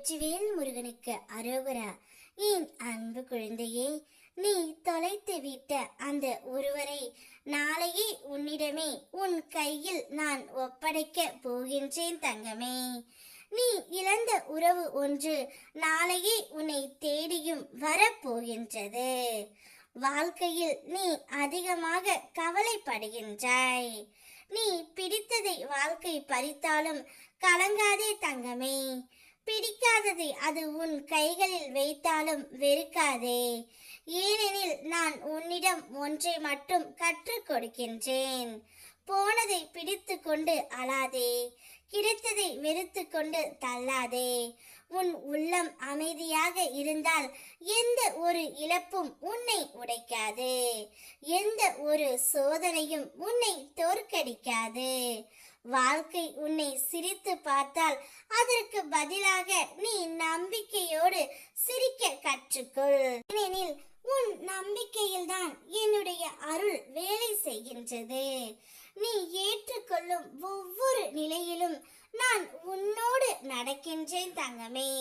வெற்றிவேல் முருகனுக்கு அரோகரா. என் அன்பு குழந்தையே, நீ தொலைத்து விட்ட அந்த ஒருவரை நாளையே உன்னிடமே உன் கையில் நான் ஒப்படைக்க போகின்றேன் தங்கமே. நீ இழந்த உறவு ஒன்று நாளையே உன்னை தேடியும் வரப்போகின்றது. வாழ்க்கையில் நீ அதிகமாக கவலைப்படுகின்றாய். நீ பிடித்ததை வாழ்க்கை பறித்தாலும் கலங்காதே தங்கமே. பிடிக்காததை அது உன் கைகளில் வைத்தாலும் வெறுக்காதே. ஏனெனில் நான் உன்னிடம் ஒன்றை மட்டும் கற்றுக் கொடுக்கின்றேன். போனதை பிடித்து கொண்டு அழாதே, கிடைத்ததை வெறுத்து கொண்டு தள்ளாதே. உன் உள்ளம் அமைதியாக இருந்தால் எந்த ஒரு இழப்பும் உன்னை உடைக்காது, எந்த ஒரு சோதனையும் உன்னை தோற்கடிக்காது. வாழ்க்கை உன்னை சிரித்து பார்த்தால் அதற்கு பதிலாக நீ நம்பிக்கையோடு சிரிக்க கற்றுக்கொள். ஏனெனில் உன் நம்பிக்கையில்தான் என்னுடைய அருள் வேலை செய்கின்றது. நீ ஏற்றுக்கொள்ளும் ஒவ்வொரு நிலையிலும் நான் உன்னோடு நடக்கின்றேன் தங்கமே.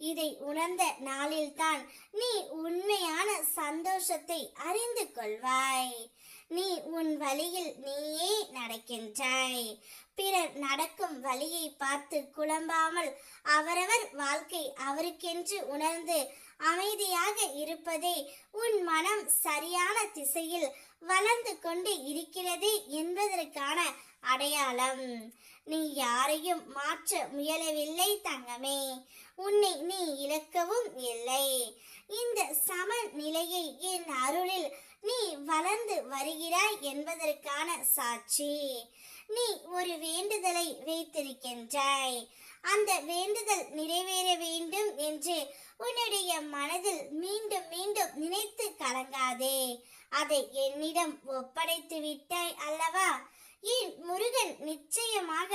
இதை உணர்ந்த நாளில்தான் நீ உண்மையான சந்தோஷத்தை அறிந்து கொள்வாய். நீ உன் வழியில் நீயே நடக்கின்றாய். பிறர் நடக்கும் வழியை பார்த்து குழம்பாமல் அவரவர் வாழ்க்கை அவருக்கென்று உணர்ந்து அமைதியாக இருப்பதே உன் மனம் சரியான திசையில் வளர்ந்து கொண்டு இருக்கிறது என்பதற்கான அடையாளம். நீ யாரையும் மாற்ற முயலவில்லை தங்கமே. உன்னை நீ இழக்கவும் இல்லை. இந்த சமநிலையை என் அருளில் நீ வளர்ந்து வருகிறாய் என்பதற்கான சாட்சி. நீ ஒரு வேண்டுதலை வைத்திருக்கின்றாய். அந்த வேண்டுதல் நிறைவேற வேண்டும் என்று உன்னுடைய மனதில் மீண்டும் மீண்டும் நினைத்து கலங்காதே. அதை என்னிடம் ஒப்படைத்து விட்டாய் அல்லவா? என் முருகன் நிச்சயமாக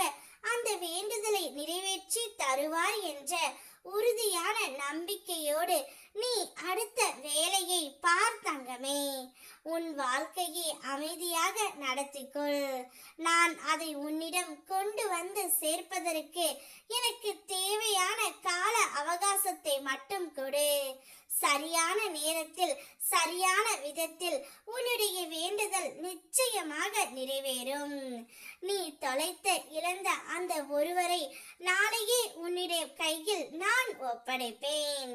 அந்த வேண்டுதலை நிறைவேற்றி தருவார் என்ற உறுதியான நம்பிக்கையோடு நீ அடுத்த வேலையை பார் தங்கமே. உன் வாழ்க்கையை அமைதியாக நடத்திக்கொள். நான் அதை உன்னிடம் கொண்டு வந்து சேர்ப்பதற்கு எனக்கு தேவையான கால அவகாசத்தை மட்டும் கொடு. சரியான நேரத்தில் சரியான விதத்தில் உன்னுடைய வேண்டுதல் நிச்சயமாக நிறைவேறும். நீ தொலைத்த இழந்த அந்த ஒருவரை நாளையே உன்னுடைய கையில் நான் ஒப்படைப்பேன்.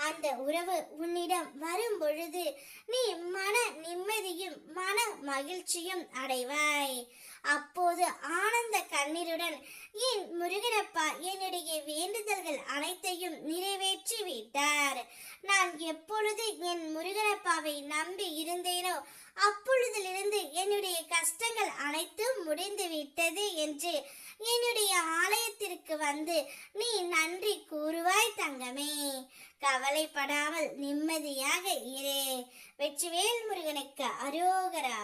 அந்த உறவு உன்னிடம் வரும் பொழுது நீ மன நிம்மதியும் மன மகிழ்ச்சியும் அடைவாய். அப்போது ஆனந்த கண்ணீருடன் என் முருகனப்பா என்னுடைய வேண்டுதல்கள் அனைத்தையும் நிறைவேற்றி விட்டார். நான் எப்பொழுது என் முருகனப்பாவை நம்பி இருந்தேனோ அப்பொழுதிலிருந்து என்னுடைய கஷ்டங்கள் அனைத்தும் முடிந்து விட்டது என்று என்னுடைய ஆலயத்திற்கு வந்து நீ நன்றி கூறுவாய் தங்கமே. கவலைப்படாமல் நிம்மதியாக இரு. வெற்றிவேல் முருகனுக்கு அரோகரா.